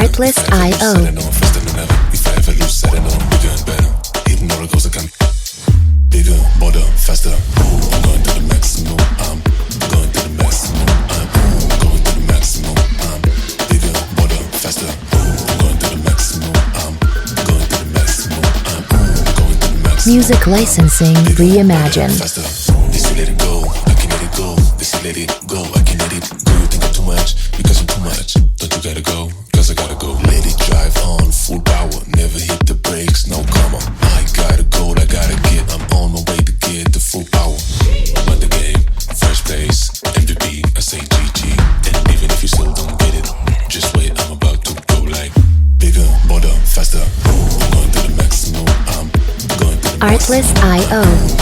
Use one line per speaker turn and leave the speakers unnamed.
Artlist.io.
Faster than ever. If I ever lose, set it on bigger and better. Hitting all the goals I can. Bigger, bolder, faster. I'm going to the maximum. I'm going to the maximum. I'm going to the maximum. I'm bigger, bolder, faster. I'm going to the maximum. I'm going to the maximum. I'm going to the maximum.
Music licensing reimagined.
Faster. They say let it go, I can let it go. They say let it go, I can let it go. You think I'm too much because I'm too much. Don't you gotta go? Cause I gotta go. Let it drive on full power. Never hit the brakes, no comma. I gotta go, I gotta get. I'm on my way to get the full power. Won the game, first place, MVP. I say GG. And even if you still don't get it, just wait, I'm about to go like bigger, bolder, faster. I'm going to the maximum. I'm going to the
Artlist.io.